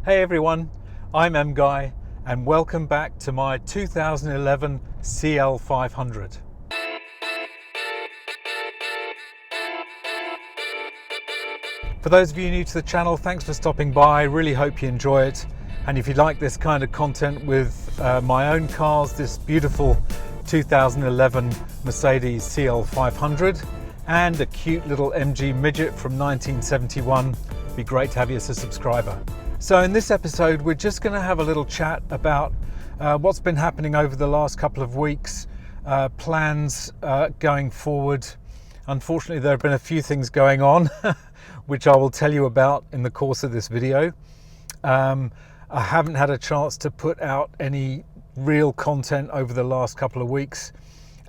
Hey everyone, I'm MGUY and welcome back to my 2011 CL500. For those of you new to the channel, thanks for stopping by. Really hope you enjoy it. And if you like this kind of content with my own cars, this beautiful 2011 Mercedes CL500 and a cute little MG Midget from 1971, it'd be great to have you as a subscriber. So in this episode, we're just going to have a little chat about what's been happening over the last couple of weeks, plans going forward. Unfortunately, there have been a few things going on, which I will tell you about in the course of this video. I haven't had a chance to put out any real content over the last couple of weeks,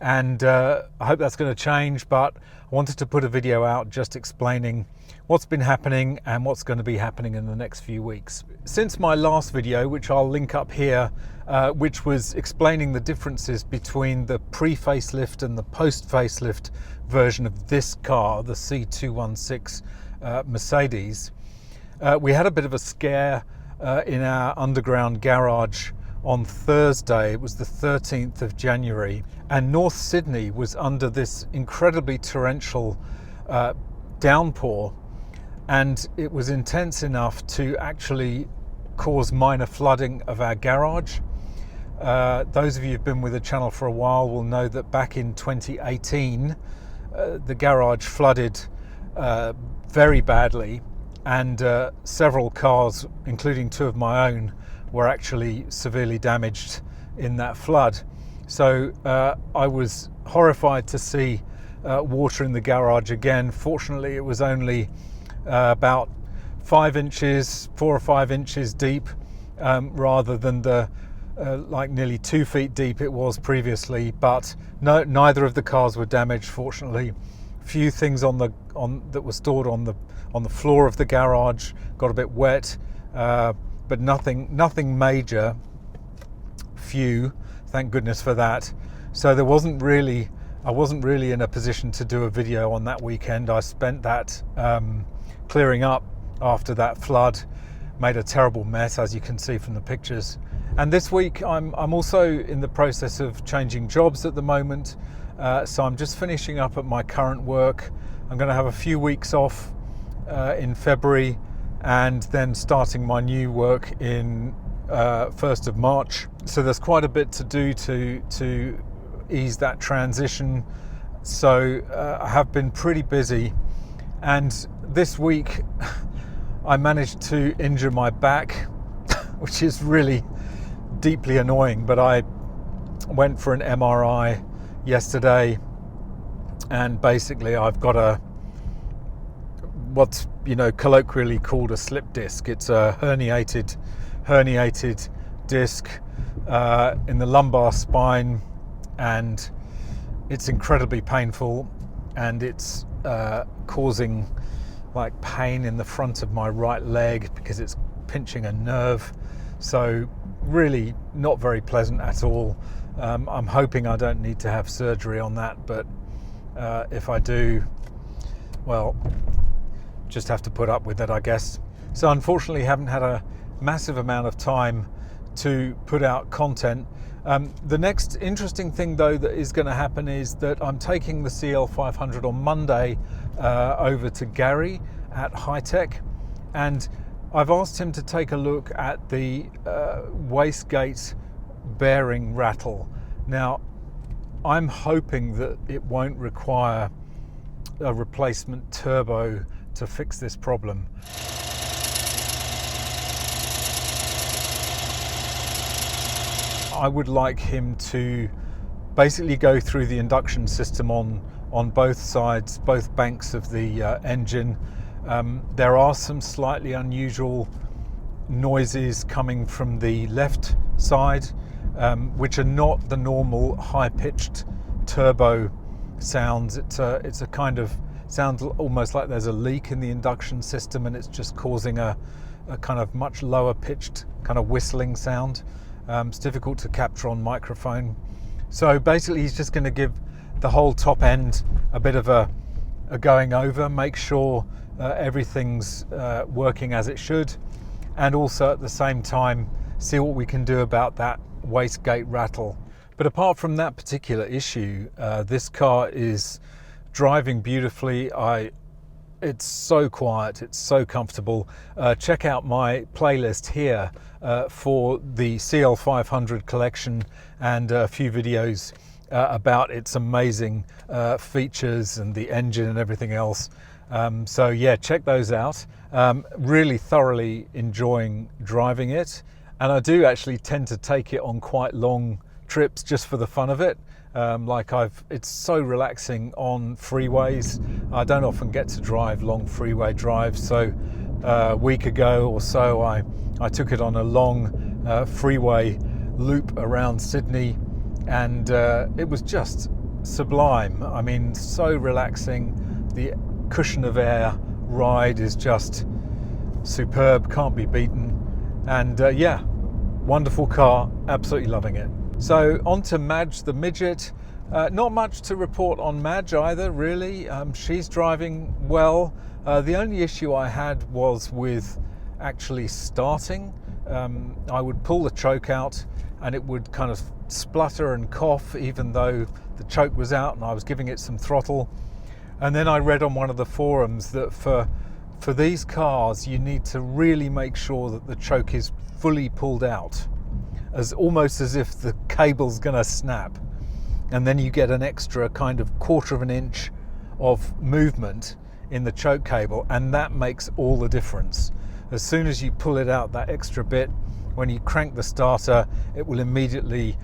and I hope that's going to change, but I wanted to put a video out just explaining what's been happening and what's going to be happening in the next few weeks. Since my last video, which I'll link up here, which was explaining the differences between the pre-facelift and the post-facelift version of this car, the C216 Mercedes, we had a bit of a scare in our underground garage on Thursday. It was the 13th of January, and North Sydney was under this incredibly torrential downpour, and it was intense enough to actually cause minor flooding of our garage. Those of you who've been with the channel for a while will know that back in 2018 the garage flooded very badly, and several cars, including two of my own, were actually severely damaged in that flood. So I was horrified to see water in the garage again. Fortunately, it was only about 4 or 5 inches deep, rather than the like nearly 2 feet deep it was previously. But no, neither of the cars were damaged, fortunately. Few things that were stored on the floor of the garage got a bit wet, but nothing major. Few, thank goodness for that. So I wasn't really in a position to do a video on that weekend. I spent that clearing up after that flood. Made a terrible mess, as you can see from the pictures. And this week I'm also in the process of changing jobs at the moment, so I'm just finishing up at my current work. I'm going to have a few weeks off in February, and then starting my new work in 1st of March. So there's quite a bit to do to ease that transition. So I have been pretty busy, and this week I managed to injure my back, which is really deeply annoying. But I went for an MRI yesterday, and basically I've got what's colloquially called a slip disc. It's a herniated disc in the lumbar spine, and it's incredibly painful, and it's causing like pain in the front of my right leg because it's pinching a nerve. So really not very pleasant at all. I'm hoping I don't need to have surgery on that, but if I do, well, just have to put up with it, I guess. So unfortunately haven't had a massive amount of time to put out content. The next interesting thing though that is going to happen is that I'm taking the CL500 on Monday over to Gary at High Tech, and I've asked him to take a look at the wastegate bearing rattle. Now I'm hoping that it won't require a replacement turbo to fix this problem. I would like him to basically go through the induction system on both sides, both banks of the engine. There are some slightly unusual noises coming from the left side, which are not the normal high-pitched turbo sounds. It's a kind of sounds almost like there's a leak in the induction system, and it's just causing a kind of much lower pitched kind of whistling sound. It's difficult to capture on microphone. So basically he's just going to give the whole top end a bit of a going over, make sure everything's working as it should, and also at the same time see what we can do about that wastegate rattle. But apart from that particular issue, this car is driving beautifully. It's so quiet, it's so comfortable. Check out my playlist here for the CL500 collection and a few videos about its amazing features and the engine and everything else. So yeah, check those out. Really thoroughly enjoying driving it, and I do actually tend to take it on quite long trips just for the fun of it. It's so relaxing on freeways. I don't often get to drive long freeway drives, so a week ago or so I took it on a long freeway loop around Sydney, and it was just sublime. I mean, so relaxing. The cushion of air ride is just superb, can't be beaten, and yeah, wonderful car, absolutely loving it. So on to Madge the midget. Not much to report on Madge either, really. She's driving well. The only issue I had was with actually starting. I would pull the choke out and it would kind of splutter and cough even though the choke was out and I was giving it some throttle. And then I read on one of the forums that for these cars you need to really make sure that the choke is fully pulled out, almost as if the cable's gonna snap, and then you get an extra kind of 1/4 of an inch of movement in the choke cable, and that makes all the difference. As soon as you pull it out, that extra bit, when you crank the starter, it will immediately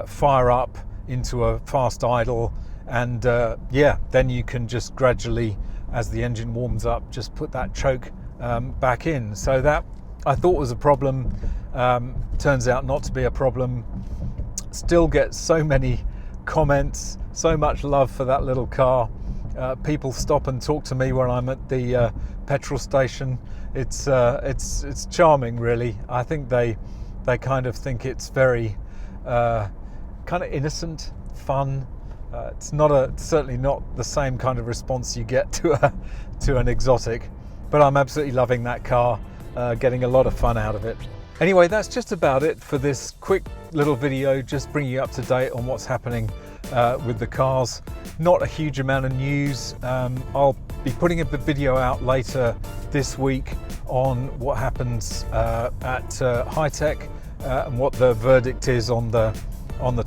fire up into a fast idle, and yeah, then you can just gradually, as the engine warms up, just put that choke back in. So that I thought was a problem. Turns out not to be a problem. Still get so many comments, so much love for that little car. People stop and talk to me when I'm at the petrol station. It's charming, really. I think they kind of think it's very kind of innocent, fun. It's certainly not the same kind of response you get to an exotic, but I'm absolutely loving that car, getting a lot of fun out of it. Anyway, that's just about it for this quick little video, just bringing you up to date on what's happening with the cars. Not a huge amount of news. I'll be putting a video out later this week on what happens at High Tech and what the verdict is on the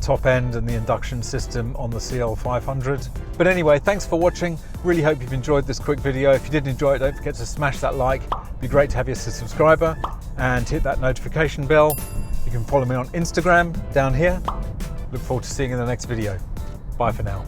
top end and the induction system on the CL500. But anyway, thanks for watching. Really hope you've enjoyed this quick video. If you did enjoy it, don't forget to smash that like. It'd be great to have you as a subscriber, and hit that notification bell. You can follow me on Instagram down here. Look forward to seeing you in the next video. Bye for now.